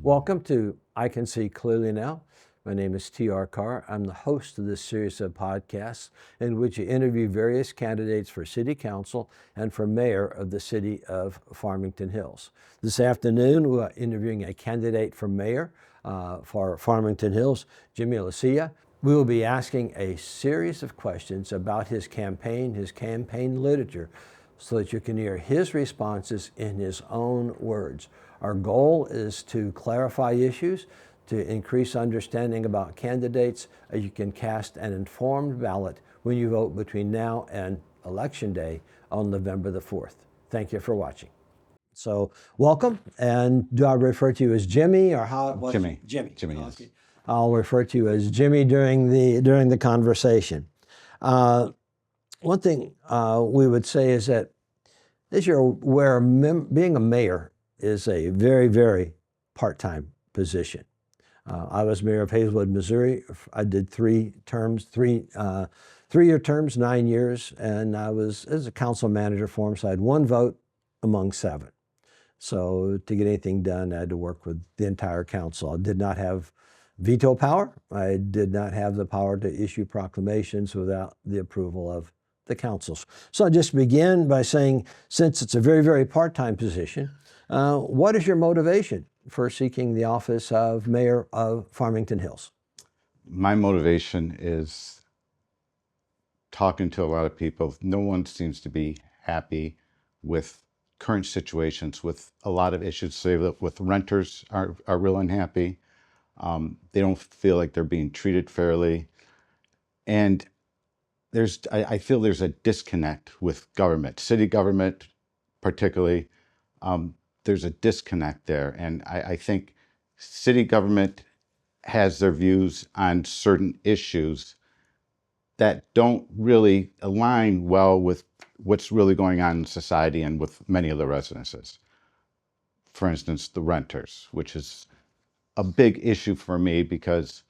Welcome to I Can See Clearly Now. My name is T.R. Carr. I'm the host of this series of podcasts in which I interview various candidates for City Council and for Mayor of the City of Farmington Hills. This afternoon, we're interviewing a candidate for Mayor for Farmington Hills, Jimmy Lossia. We will be asking a series of questions about his campaign literature, so that you can hear his responses in his own words. Our goal is to clarify issues, to increase understanding about candidates. You can cast an informed ballot when you vote between now and Election Day on November the 4th. Thank you for watching. So welcome, and do I refer to you as Jimmy or how? Jimmy. Jimmy. Jimmy, Okay. yes. I'll refer to you as Jimmy during the conversation. One thing we would say is that, as you're aware, being a mayor is a very, very part-time position. I was mayor of Hazelwood, Missouri. I did three-year terms, 9 years, and I was as a council manager for him, so I had one vote among 7. So to get anything done, I had to work with the entire council. I did not have veto power. I did not have the power to issue proclamations without the approval of the councils. So I'll just begin by saying, since it's a very, very part-time position, what is your motivation for seeking the office of Mayor of Farmington Hills? My motivation is talking to a lot of people. No one seems to be happy with current situations, with a lot of issues. Say that with renters are real unhappy. They don't feel like they're being treated fairly. And I feel there's a disconnect with government, city government particularly. There's a disconnect there. And I think city government has their views on certain issues that don't really align well with what's really going on in society and with many of the residences. For instance, the renters, which is a big issue for me because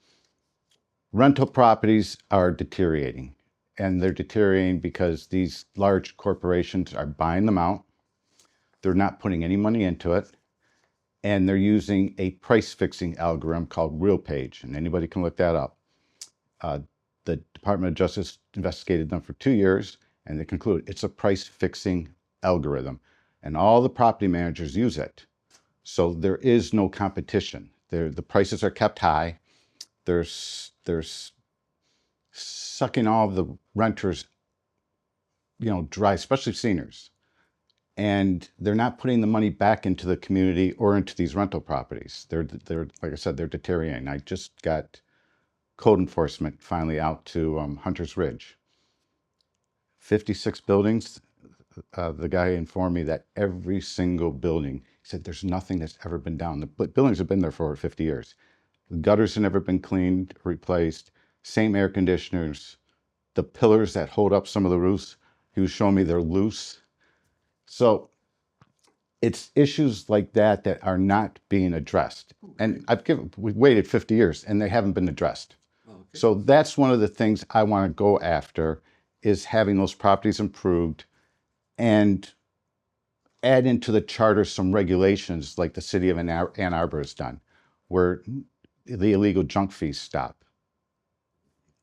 rental properties are deteriorating. And they're deteriorating because these large corporations are buying them out. They're not putting any money into it. And they're using a price fixing algorithm called RealPage. And anybody can look that up. The Department of Justice investigated them for 2 years, and they concluded it's a price fixing algorithm. And all the property managers use it. So there is no competition. The prices are kept high. They're sucking all of the renters, dry, especially seniors. And they're not putting the money back into the community or into these rental properties. They're like I said, they're deteriorating. I just got code enforcement finally out to Hunter's Ridge. 56 buildings. The guy informed me that every single building, he said there's nothing that's ever been down. The buildings have been there for over 50 years. The gutters have never been cleaned, replaced, same air conditioners. The pillars that hold up some of the roofs, he was showing me they're loose. So it's issues like that that are not being addressed. And we've waited 50 years and they haven't been addressed. Okay. So that's one of the things I want to go after, is having those properties improved and add into the charter some regulations like the city of Ann Arbor has done, where the illegal junk fees stop.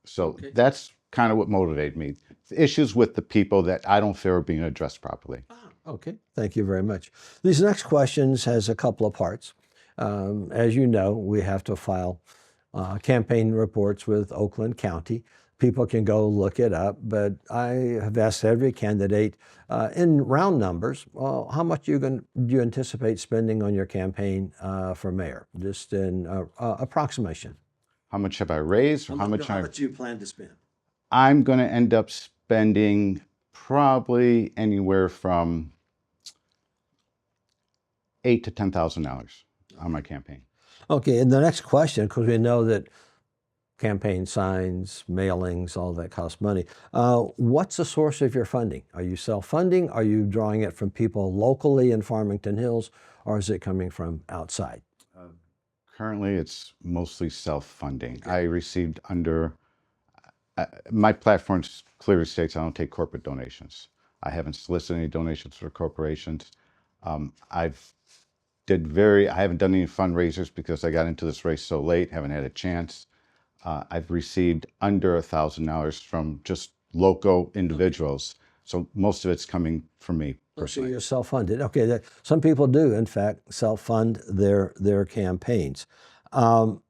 So okay. That's kind of what motivated me. Issues with the people that I don't feel are being addressed properly. Okay, thank you very much. These next questions has a couple of parts. As you know, we have to file campaign reports with Oakland County. People can go look it up, but I have asked every candidate in round numbers, how much do you anticipate spending on your campaign for mayor? Just in approximation. How much have I raised? Or how much do you plan to spend? I'm going to end up spending probably anywhere from $8,000 to $10,000 on my campaign. Okay, and the next question, because we know that campaign signs, mailings, all that costs money. What's the source of your funding? Are you self-funding? Are you drawing it from people locally in Farmington Hills, or is it coming from outside? Currently, it's mostly self-funding. Okay. I received my platform clearly states I don't take corporate donations. I haven't solicited any donations for corporations. I've I haven't done any fundraisers because I got into this race so late, haven't had a chance. I've received under $1,000 from just local individuals. So most of it's coming from me So personally. you're self-funded. Okay, some people do, in fact, self-fund their campaigns. Um,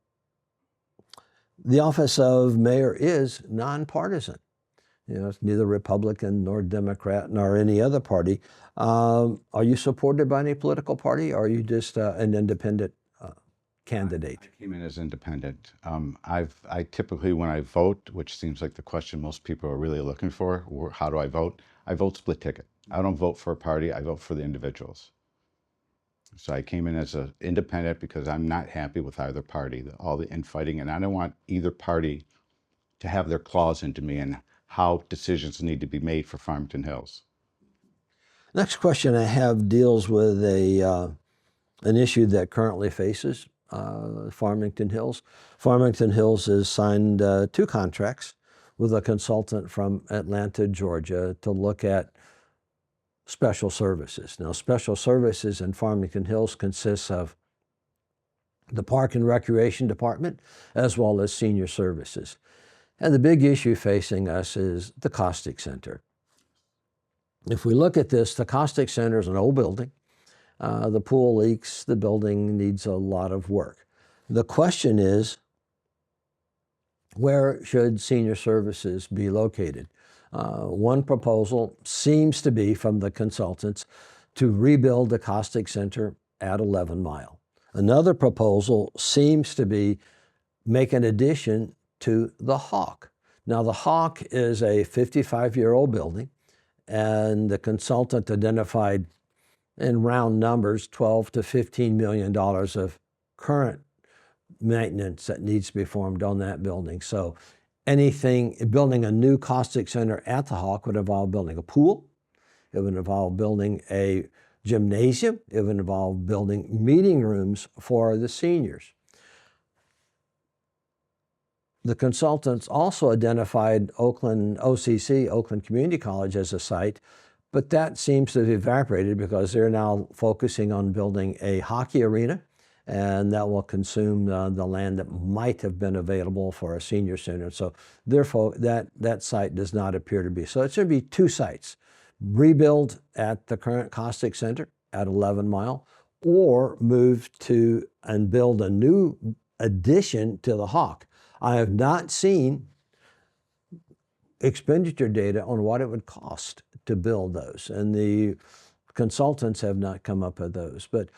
the office of mayor is nonpartisan. You know, it's neither Republican nor Democrat nor any other party. Are you supported by any political party, or are you just an independent candidate? I came in as independent. I typically, when I vote, which seems like the question most people are really looking for, how do I vote? I vote split ticket. I don't vote for a party. I vote for the individuals. So I came in as an independent because I'm not happy with either party, all the infighting, and I don't want either party to have their claws into me and how decisions need to be made for Farmington Hills. Next question I have deals with an issue that currently faces Farmington Hills. Farmington Hills has signed 2 contracts with a consultant from Atlanta, Georgia, to look at special services. Now, special services in Farmington Hills consists of the Park and Recreation Department as well as senior services. And the big issue facing us is the Caustic Center. If we look at this, the Caustic Center is an old building. The pool leaks, the building needs a lot of work. The question is, where should senior services be located? One proposal seems to be from the consultants to rebuild the Caustic Center at 11 Mile. Another proposal seems to be make an addition to the Hawk. Now, the Hawk is a 55-year-old building, and the consultant identified in round numbers, $12 to $15 million of current maintenance that needs to be performed on that building. So building a new Caustic Center at the Hawk would involve building a pool. It would involve building a gymnasium. It would involve building meeting rooms for the seniors. The consultants also identified OCC, Oakland Community College, as a site, but that seems to have evaporated because they're now focusing on building a hockey arena, and that will consume the land that might have been available for a senior center. So therefore, that site does not appear to be. So it should be 2 sites: rebuild at the current Caustic Center at 11 Mile, or move to and build a new addition to the Hawk. I have not seen expenditure data on what it would cost to build those, and the consultants have not come up with those. But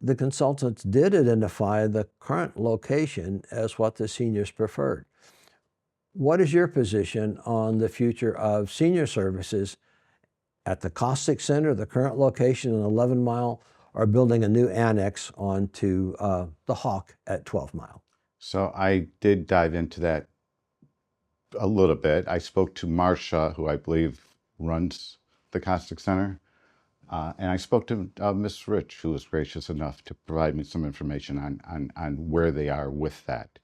the consultants did identify the current location as what the seniors preferred. What is your position on the future of senior services at the Caustic Center, the current location in 11 Mile, or building a new annex onto the Hawk at 12 Mile? So I did dive into that a little bit. I spoke to Marcia, who I believe runs the Caustic Center, and I spoke to Ms. Rich, who was gracious enough to provide me some information on where they are with that.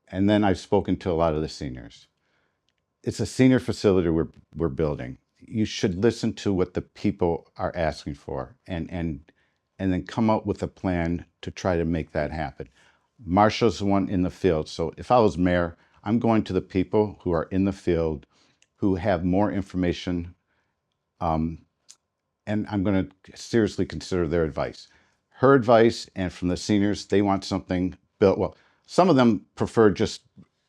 And then I've spoken to a lot of the seniors. It's a senior facility we're building. You should listen to what the people are asking for and then come up with a plan to try to make that happen. Marcia's the one in the field. So if I was mayor, I'm going to the people who are in the field, who have more information, and I'm going to seriously consider their advice. Her advice, and from the seniors, they want something built. Well, some of them prefer just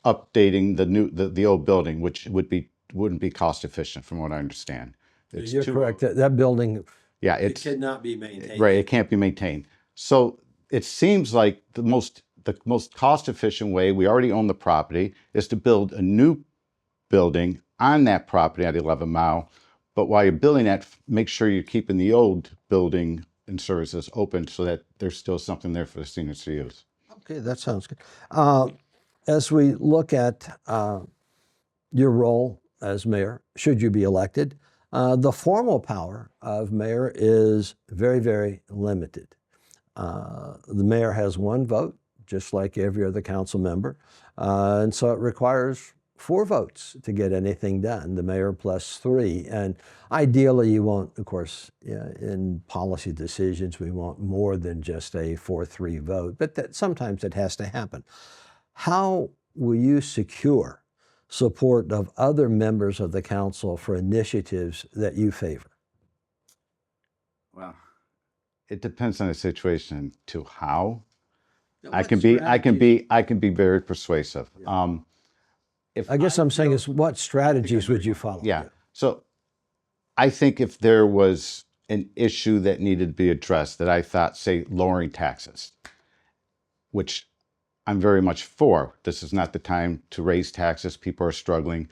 updating the old building, which wouldn't be cost efficient, from what I understand. You're correct. That building, yeah, it cannot be maintained. Right, it can't be maintained. So it seems like the most cost efficient way, we already own the property, is to build a new building on that property at 11 Mile. But while you're building that, make sure you're keeping the old building and services open so that there's still something there for the seniors to use. Okay, that sounds good. As we look at your role as mayor, should you be elected, the formal power of mayor is very, very limited. The mayor has 1 vote, just like every other council member, and so it requires 4 votes to get anything done, the mayor plus 3. And ideally, you want, of course, in policy decisions, we want more than just a 4-3 vote, but that sometimes it has to happen. How will you secure support of other members of the council for initiatives that you favor? Well, it depends on the situation to how. Now, I what can be strategies- I can be very persuasive. If I guess I'm saying feel- is what strategies would you follow? Yeah. So I think if there was an issue that needed to be addressed that I thought, say, lowering taxes, which I'm very much for. This is not the time to raise taxes. People are struggling.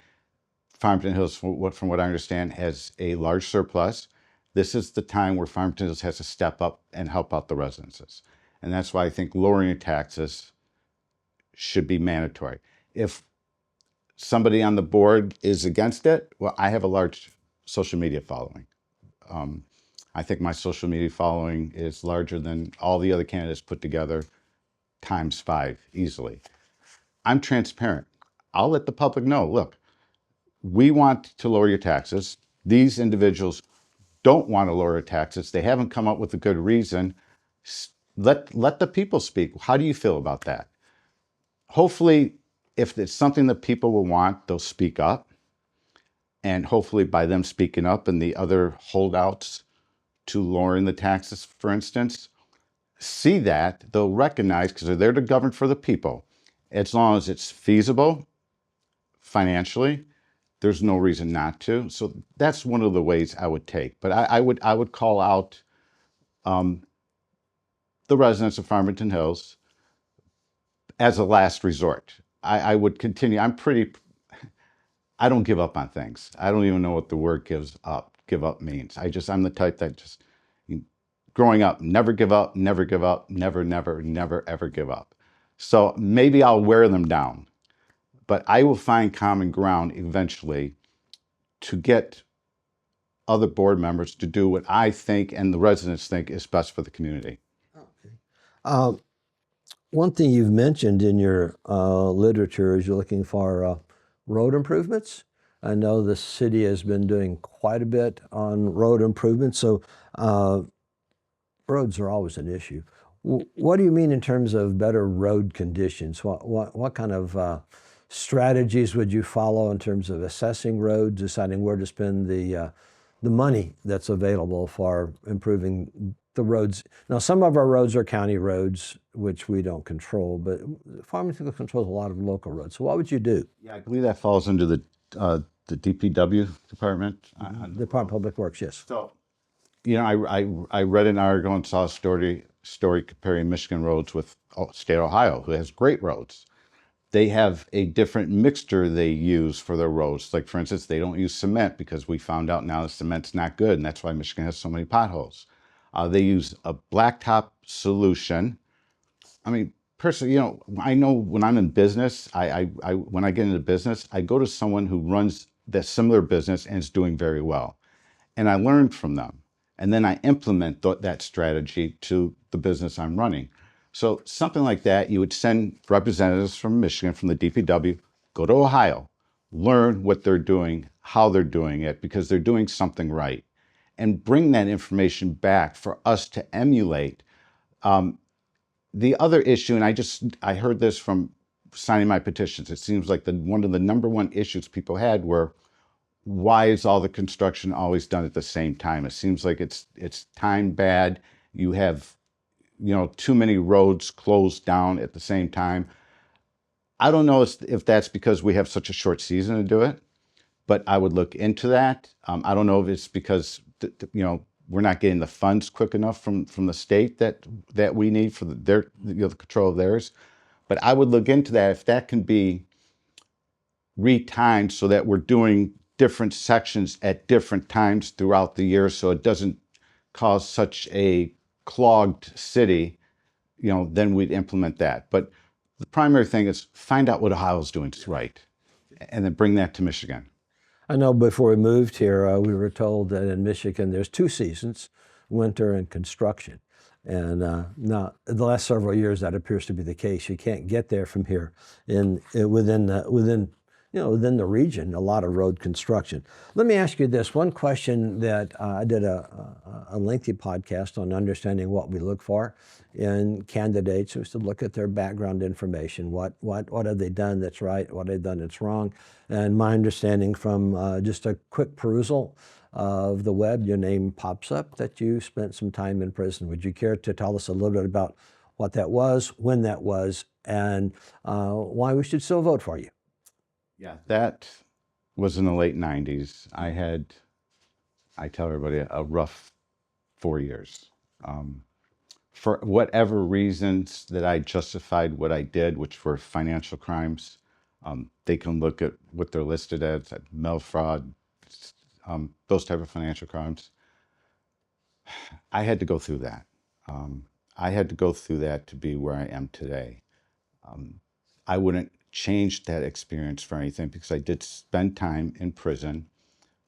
Farmington Hills, from what I understand, has a large surplus. This is the time where Farmington Hills has to step up and help out the residences. And that's why I think lowering taxes should be mandatory. If somebody on the board is against it, well, I have a large social media following. I think my social media following is larger than all the other candidates put together times 5 easily. I'm transparent. I'll let the public know, look, we want to lower your taxes. These individuals don't want to lower taxes. They haven't come up with a good reason. Let the people speak. How do you feel about that? Hopefully, if it's something that people will want, they'll speak up. And hopefully by them speaking up and the other holdouts to lowering the taxes, for instance, see that, they'll recognize, because they're there to govern for the people. As long as it's feasible financially, there's no reason not to. So that's one of the ways I would take. But I would call out the residents of Farmington Hills as a last resort. I would continue. I don't give up on things. I don't even know what the word give up means. I'm the type that just, growing up, never give up, never give up, never, never, never, ever give up. So maybe I'll wear them down, but I will find common ground eventually to get other board members to do what I think and the residents think is best for the community. Okay. One thing you've mentioned in your literature is you're looking for road improvements. I know the city has been doing quite a bit on road improvements, so roads are always an issue. What do you mean in terms of better road conditions? What kind of strategies would you follow in terms of assessing roads, deciding where to spend the money that's available for improving the roads? Now, some of our roads are county roads, which we don't control, but Farmington controls a lot of local roads. So what would you do? Yeah, I believe that falls under the DPW department. Department of Public Works, yes. So, I read an article and saw a story comparing Michigan roads with state Ohio, who has great roads. They have a different mixture they use for their roads. Like, for instance, they don't use cement because we found out now that cement's not good, and that's why Michigan has so many potholes. They use a blacktop solution. I mean, personally, I know when I'm in business, when I get into business, I go to someone who runs that similar business and is doing very well. And I learn from them. And then I implement that strategy to the business I'm running. So something like that, you would send representatives from Michigan, from the DPW, go to Ohio, learn what they're doing, how they're doing it, because they're doing something right, and bring that information back for us to emulate. The other issue, and I heard this from signing my petitions, it seems like one of the number one issues people had were, why is all the construction always done at the same time? It seems like it's time bad. You have, too many roads closed down at the same time. I don't know if that's because we have such a short season to do it, but I would look into that. I don't know if it's because, we're not getting the funds quick enough from the state that we need for the control of theirs. But I would look into that, if that can be retimed so that we're doing different sections at different times throughout the year, so it doesn't cause such a clogged city, then we'd implement that. But the primary thing is find out what Ohio's doing right, and then bring that to Michigan. I know before we moved here, we were told that in Michigan there's 2 seasons, winter and construction. And now, in the last several years, that appears to be the case. You can't get there from here within within the region, a lot of road construction. Let me ask you this one question that I did a lengthy podcast on understanding what we look for in candidates. It was to look at their background information. What have they done that's right? What have they done that's wrong? And my understanding from just a quick perusal of the web, your name pops up that you spent some time in prison. Would you care to tell us a little bit about what that was, when that was, and why we should still vote for you? Yeah, that was in the late 90s. I tell everybody, a rough 4 years. For whatever reasons that I justified what I did, which were financial crimes, they can look at what they're listed as, mail fraud, those type of financial crimes. I had to go through that. I had to go through that to be where I am today. I wouldn't change that experience for anything because I did spend time in prison.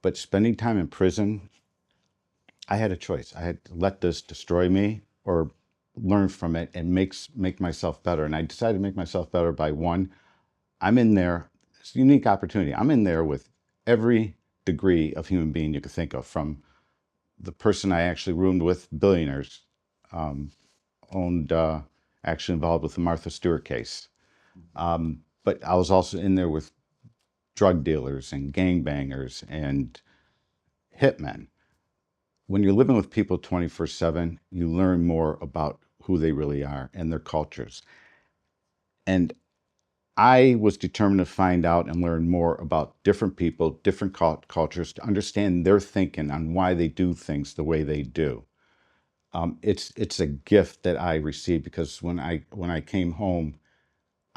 But spending time in prison, I had a choice. I had to let this destroy me or learn from it and make myself better. And I decided to make myself better by one, I'm in there. It's a unique opportunity. I'm in there with every degree of human being you could think of, from the person I actually roomed with, billionaires, owned, actually involved with the Martha Stewart case. But I was also in there with drug dealers and gangbangers and hitmen. When you're living with people 24/7, you learn more about who they really are and their cultures. And I was determined to find out and learn more about different people, different cultures, to understand their thinking on why they do things the way they do. It's a gift that I received because when I came home,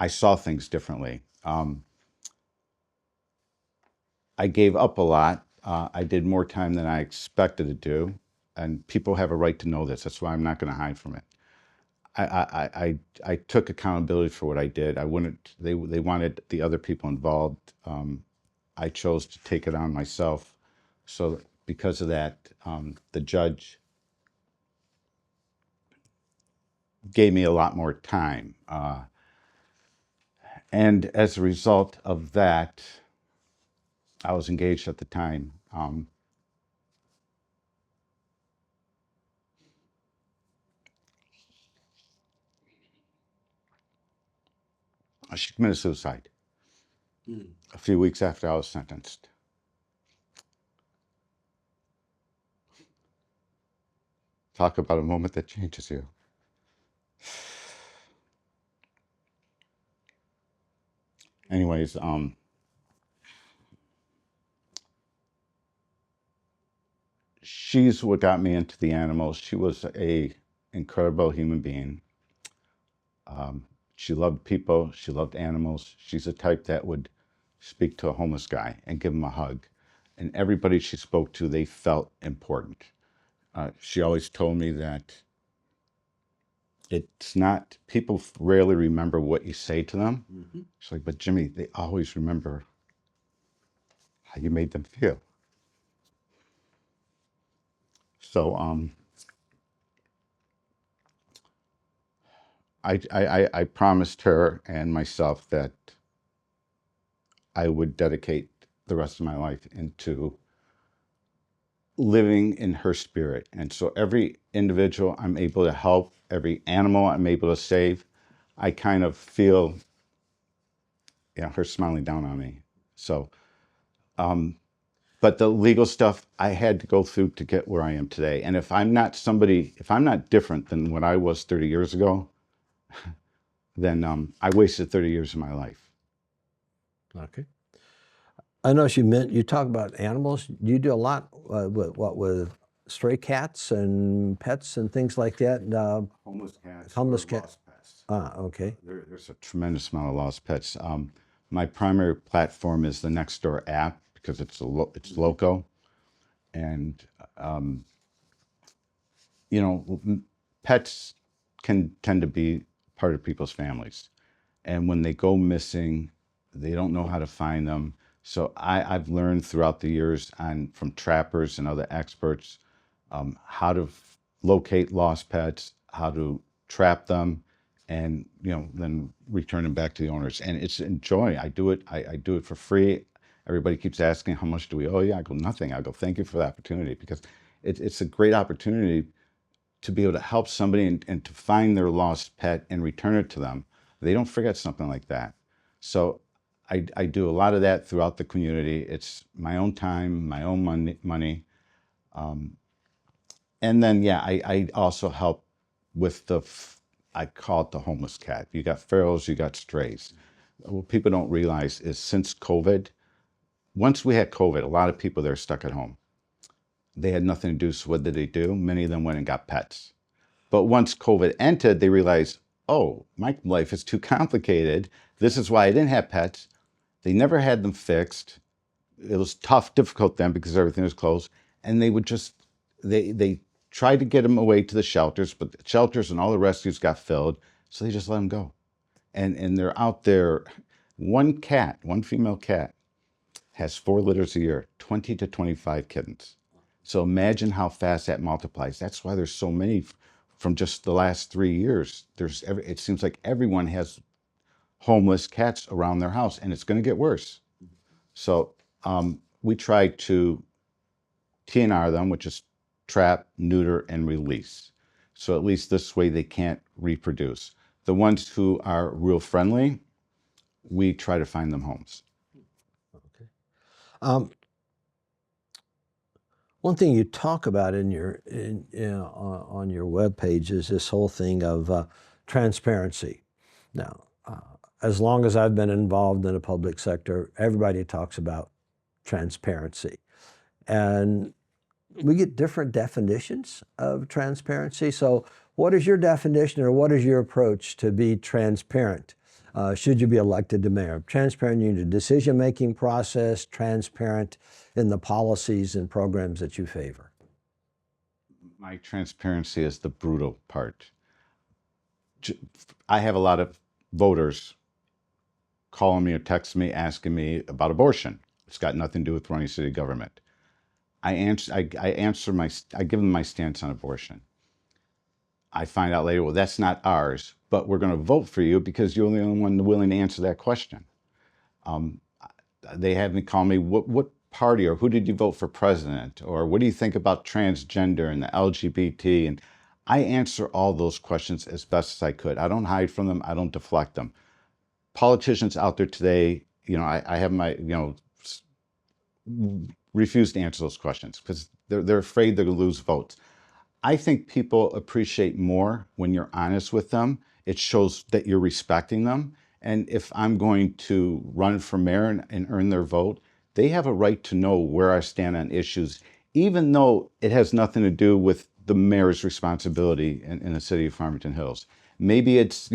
I saw things differently. I gave up a lot. I did more time than I expected to do, and people have a right to know this. That's why I'm not going to hide from it. I took accountability for what I did. I wouldn't. They wanted the other people involved. I chose to take it on myself. So because of that, the judge gave me a lot more time, and as a result of that, I was engaged at the time. She committed suicide a few weeks after I was sentenced. Talk about a moment that changes you. Anyways, she's what got me into the animals. She was a incredible human being. She loved people. She loved animals. She's the type that would speak to a homeless guy and give him a hug. And everybody she spoke to, they felt important. She always told me that it's not, people rarely remember what you say to them. Mm-hmm. She's like, but Jimmy, they always remember how you made them feel. So I promised her and myself that I would dedicate the rest of my life into living in her spirit. And so every individual I'm able to help, every animal I'm able to save, I kind of feel, her smiling down on me. So, but the legal stuff I had to go through to get where I am today. And if I'm not different than what I was 30 years ago, then I wasted 30 years of my life. Okay. I know you talk about animals. You do a lot with stray cats and pets and things like that. Homeless cats. Lost pets. Okay. There's a tremendous amount of lost pets. My primary platform is the Nextdoor app because it's local, and pets can tend to be part of people's families, and when they go missing, they don't know how to find them. So I've learned throughout the years from trappers and other experts how to locate lost pets, how to trap them, and then return them back to the owners. And it's enjoy. I do it. I do it for free. Everybody keeps asking, how much do we owe you? I go, nothing. I go, thank you for the opportunity, because it's a great opportunity to be able to help somebody and to find their lost pet and return it to them. They don't forget something like that. So I do a lot of that throughout the community. It's my own time, my own money. And then, yeah, I also help with I call it the homeless cat. You got ferals, you got strays. What people don't realize is since COVID, once we had COVID, a lot of people there stuck at home. They had nothing to do, so what did they do? Many of them went and got pets. But once COVID entered, they realized, oh, my life is too complicated. This is why I didn't have pets. They never had them fixed. It was tough, difficult then because everything was closed. And they would just, they tried to get them away to the shelters, but the shelters and all the rescues got filled. So they just let them go. And they're out there. One female cat has 4 litters a year, 20 to 25 kittens. So imagine how fast that multiplies. That's why there's so many from just the last 3 years. It seems like everyone has homeless cats around their house, and it's going to get worse. So we try to TNR them, which is trap, neuter, and release. So at least this way they can't reproduce. The ones who are real friendly, we try to find them homes. Okay. One thing you talk about on your webpage is this whole thing of transparency. Now, as long as I've been involved in the public sector, everybody talks about transparency, and we get different definitions of transparency. So, what is your definition, or what is your approach to be transparent? Should you be elected to mayor? Transparent in your decision-making process, transparent in the policies and programs that you favor. My transparency is the brutal part. I have a lot of voters calling me or texting me asking me about abortion. It's got nothing to do with running city government. I give them my stance on abortion. I find out later, well, that's not ours, but we're going to vote for you because you're the only one willing to answer that question. They have me call me, what party, or who did you vote for president? Or what do you think about transgender and the LGBT? And I answer all those questions as best as I could. I don't hide from them. I don't deflect them. Politicians out there today, I have my, refuse to answer those questions because they're afraid they're going to lose votes. I think people appreciate more when you're honest with them. It shows that you're respecting them. And if I'm going to run for mayor and earn their vote, they have a right to know where I stand on issues, even though it has nothing to do with the mayor's responsibility in the city of Farmington Hills. Maybe it's,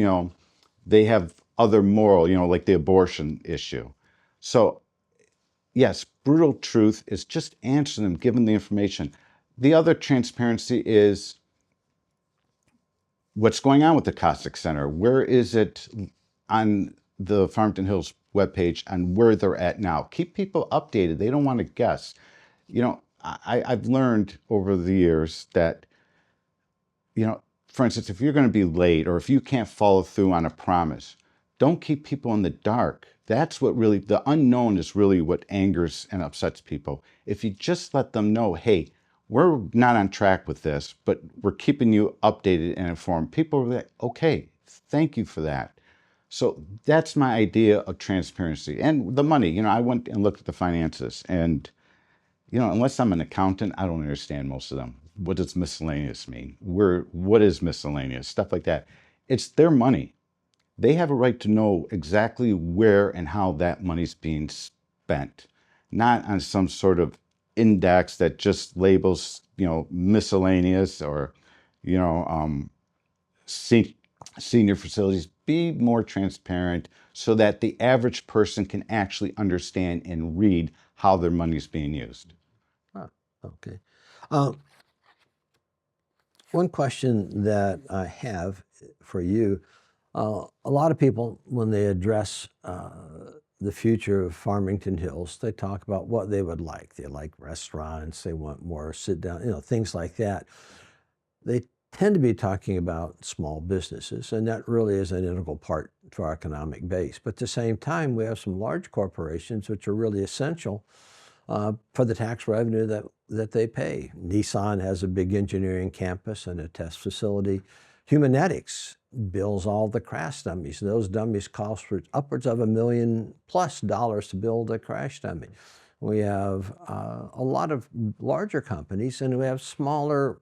they have other moral, like the abortion issue. So yes, brutal truth is just answering them, giving the information. The other transparency is what's going on with the Cossack Center. Where is it on the Farmington Hills webpage and where they're at now? Keep people updated. They don't want to guess. I've learned over the years that, for instance, if you're going to be late or if you can't follow through on a promise, don't keep people in the dark. That's what really, the unknown is really what angers and upsets people. If you just let them know, hey, we're not on track with this, but we're keeping you updated and informed. People are like, okay, thank you for that. So that's my idea of transparency. And the money, I went and looked at the finances and, unless I'm an accountant, I don't understand most of them. What does miscellaneous mean? What is miscellaneous? Stuff like that. It's their money. They have a right to know exactly where and how that money's being spent, not on some sort of index that just labels, miscellaneous or, senior facilities. Be more transparent so that the average person can actually understand and read how their money is being used. Oh, okay. One question that I have for you, a lot of people, when they address the future of Farmington Hills, they talk about what they would like. They like restaurants, they want more sit down, things like that. They tend to be talking about small businesses, and that really is an integral part to our economic base. But at the same time, we have some large corporations which are really essential for the tax revenue that they pay. Nissan has a big engineering campus and a test facility. Humanetics builds all the crash dummies. Those dummies cost for upwards of $1 million+ to build a crash dummy. We have a lot of larger companies, and we have smaller,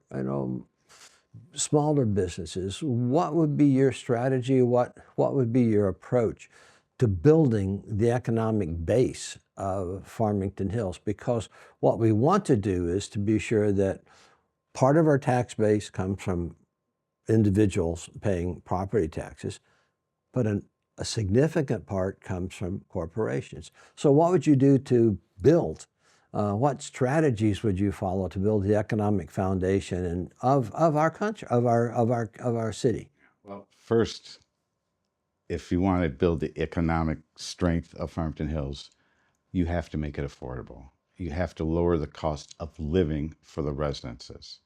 smaller businesses. What would be your strategy? What would be your approach to building the economic base of Farmington Hills? Because what we want to do is to be sure that part of our tax base comes from individuals paying property taxes, but a significant part comes from corporations. So what would you do to build? What strategies would you follow to build the economic foundation of our country, of our city? Well, first, if you want to build the economic strength of Farmington Hills, you have to make it affordable. You have to lower the cost of living for the residences.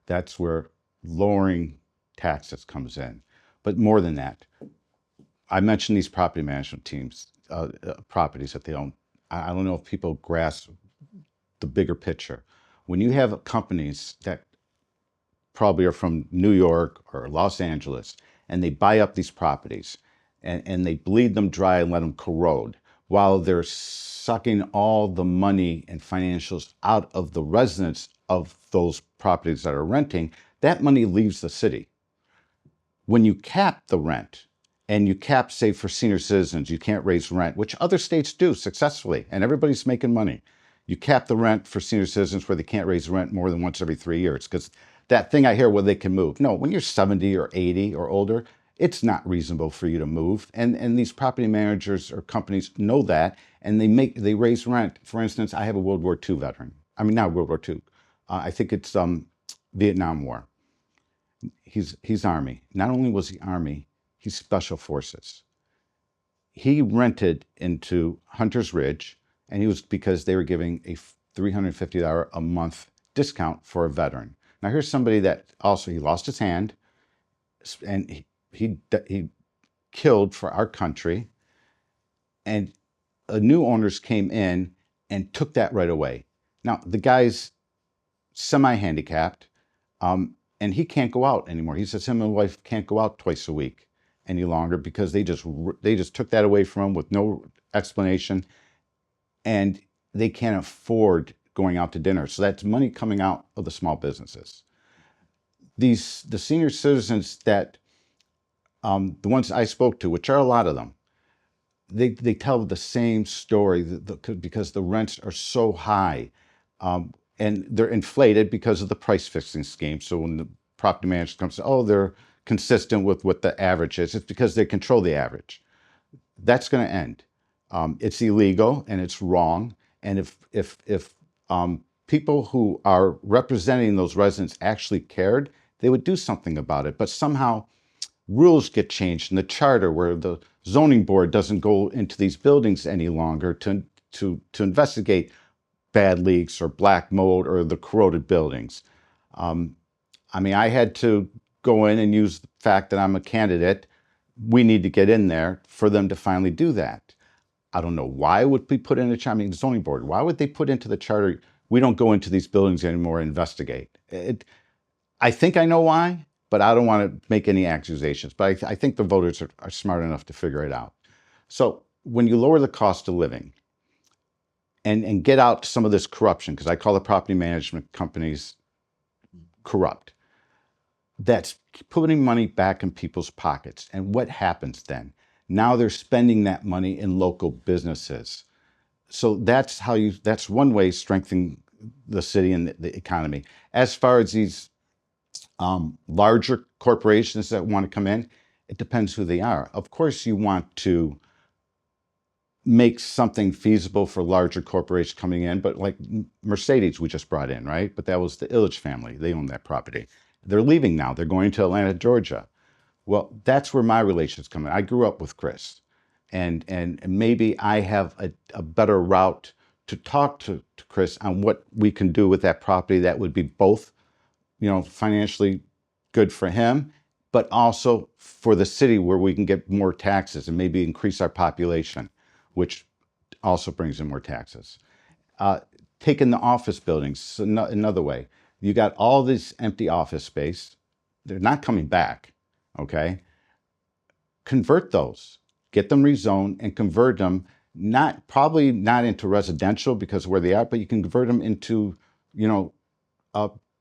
That's where lowering taxes comes in. But more than that, I mentioned these property management teams, properties that they own. I don't know if people grasp the bigger picture. When you have companies that probably are from New York or Los Angeles, and they buy up these properties and they bleed them dry and let them corrode while they're sucking all the money and financials out of the residents of those properties that are renting, that money leaves the city. When you cap the rent, and you cap, say, for senior citizens, you can't raise rent, which other states do successfully, and everybody's making money. You cap the rent for senior citizens where they can't raise rent more than once every 3 years, because that thing I hear where they can move. No, when you're 70 or 80 or older, it's not reasonable for you to move. And these property managers or companies know that, and they raise rent. For instance, I have a World War II veteran. I mean, not World War II. I think it's Vietnam War. He's Army. Not only was he Army, he's Special Forces. He rented into Hunter's Ridge, and he was because they were giving a $350 a month discount for a veteran. Now here's somebody that also, he lost his hand, and he killed for our country, and new owners came in and took that right away. Now the guy's semi-handicapped, and he can't go out anymore. He says him and his wife can't go out twice a week any longer because they just took that away from him with no explanation, and they can't afford going out to dinner. So that's money coming out of the small businesses. The senior citizens that the ones I spoke to, which are a lot of them, they tell the same story because the rents are so high, and they're inflated because of the price fixing scheme. So when the property manager comes, oh, they're consistent with what the average is. It's because they control the average. That's going to end. It's illegal and it's wrong. And if people who are representing those residents actually cared, they would do something about it. But somehow rules get changed in the charter where the zoning board doesn't go into these buildings any longer to investigate bad leaks or black mold or the corroded buildings. I mean, I had to go in and use the fact that I'm a candidate. We need to get in there for them to finally do that. I don't know why would we put in a charter, I mean, the zoning board, why would they put into the charter, we don't go into these buildings anymore and investigate? I think I know why, but I don't want to make any accusations. But I think the voters are smart enough to figure it out. So when you lower the cost of living and get out some of this corruption, because I call the property management companies corrupt, that's putting money back in people's pockets. And what happens then? Now they're spending that money in local businesses. So that's one way strengthening the city and the economy. As far as these larger corporations that want to come in, it depends who they are. Of course, you want to make something feasible for larger corporations coming in, but like Mercedes we just brought in, right? But that was the Illich family. They own that property. They're leaving now. They're going to Atlanta, Georgia. Well, that's where my relations come in. I grew up with Chris, and maybe I have a better route to talk to Chris on what we can do with that property that would be both, financially good for him, but also for the city where we can get more taxes and maybe increase our population, which also brings in more taxes. Taking the office buildings another way. You got all this empty office space. They're not coming back, okay? Convert those, get them rezoned and convert them, probably not into residential because of where they are, but you can convert them into,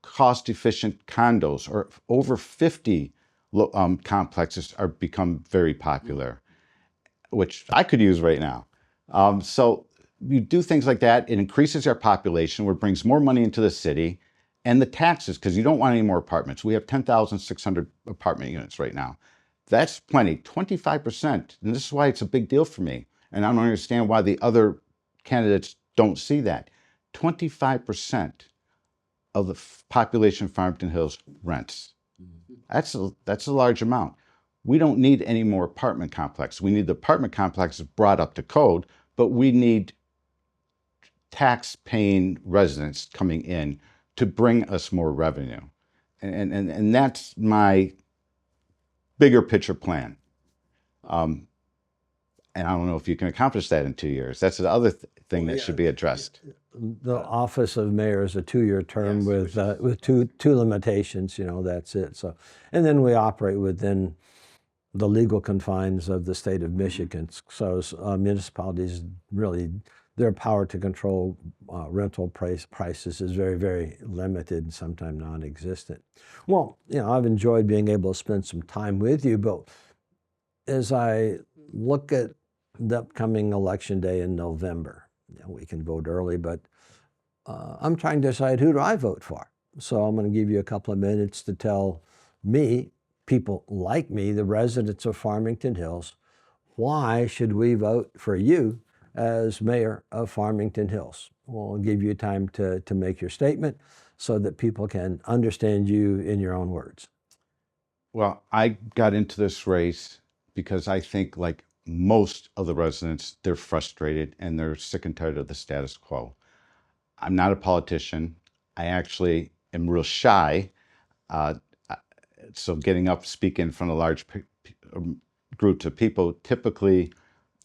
cost efficient condos, or over 50 complexes are become very popular, which I could use right now. So you do things like that, it increases our population, which brings more money into the city, and the taxes, because you don't want any more apartments. We have 10,600 apartment units right now. That's plenty, 25%. And this is why it's a big deal for me. And I don't understand why the other candidates don't see that. 25% of the population of Farmington Hills rents. That's a large amount. We don't need any more apartment complexes. We need the apartment complexes brought up to code, but we need tax-paying residents coming in to bring us more revenue. And that's my bigger picture plan. And I don't know if you can accomplish that in 2 years. That's the other thing that should be addressed. The office of mayor is a 2-year term with two limitations. That's it. So, and then we operate within the legal confines of the state of Michigan. So municipalities really, their power to control rental prices is very, very limited and sometimes non-existent. Well, I've enjoyed being able to spend some time with you, but as I look at the upcoming election day in November, we can vote early, but I'm trying to decide, who do I vote for? So I'm going to give you a couple of minutes to tell me, people like me, the residents of Farmington Hills, why should we vote for you as mayor of Farmington Hills? We'll give you time to make your statement so that people can understand you in your own words. Well, I got into this race because I think, like most of the residents, they're frustrated and they're sick and tired of the status quo. I'm not a politician. I actually am real shy. So getting up, speaking in front of large groups of people, typically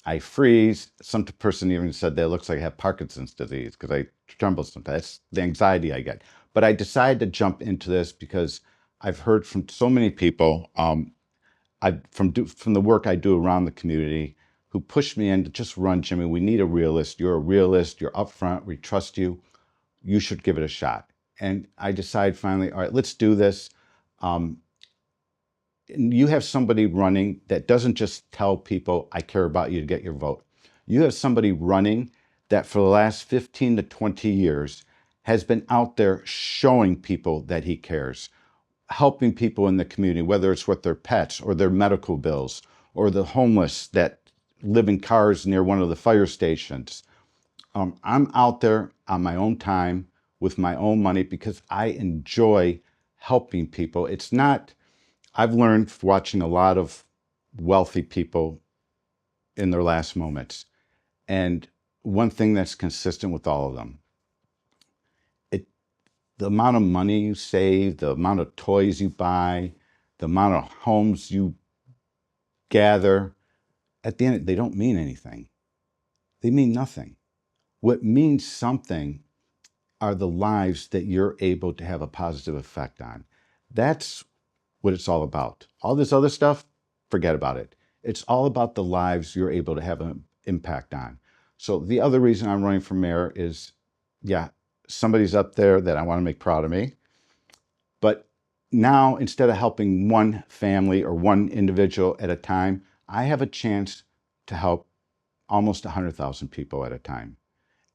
I freeze. Some person even said that it looks like I have Parkinson's disease because I tremble sometimes. That's the anxiety I get. But I decided to jump into this because I've heard from so many people, from the work I do around the community, who pushed me in to just run, Jimmy. We need a realist. You're a realist. You're upfront. We trust you. You should give it a shot. And I decided finally, all right, let's do this. You have somebody running that doesn't just tell people, I care about you, to get your vote. You have somebody running that for the last 15 to 20 years has been out there showing people that he cares, helping people in the community, whether it's with their pets or their medical bills or the homeless that live in cars near one of the fire stations. I'm out there on my own time with my own money because I enjoy helping people. It's not, I've learned watching a lot of wealthy people in their last moments. And one thing that's consistent with all of them, the amount of money you save, the amount of toys you buy, the amount of homes you gather, at the end, they don't mean anything. They mean nothing. What means something are the lives that you're able to have a positive effect on. That's what it's all about. All this other stuff, forget about it. It's all about the lives you're able to have an impact on. So the other reason I'm running for mayor is, somebody's up there that I want to make proud of me. But now, instead of helping one family or one individual at a time, I have a chance to help almost 100,000 people at a time.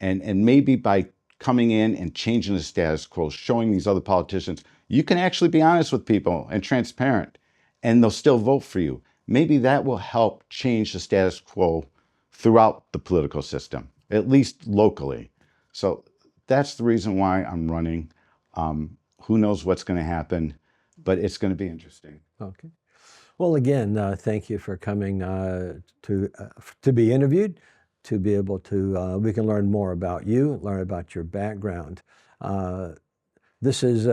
And maybe by coming in and changing the status quo, showing these other politicians, you can actually be honest with people and transparent, and they'll still vote for you. Maybe that will help change the status quo throughout the political system, at least locally. So that's the reason why I'm running. Who knows what's going to happen, but it's going to be interesting. Okay. Well, again, thank you for coming to be interviewed, to be able to, we can learn more about you, learn about your background. This is,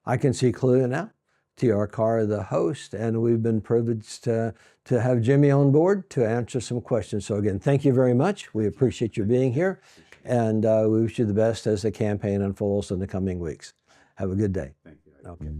I can see clearly now, T.R. Carr, the host, and we've been privileged to have Jimmy on board to answer some questions. So again, thank you very much. We appreciate you being here, and we wish you the best as the campaign unfolds in the coming weeks. Have a good day. Thank you. Okay.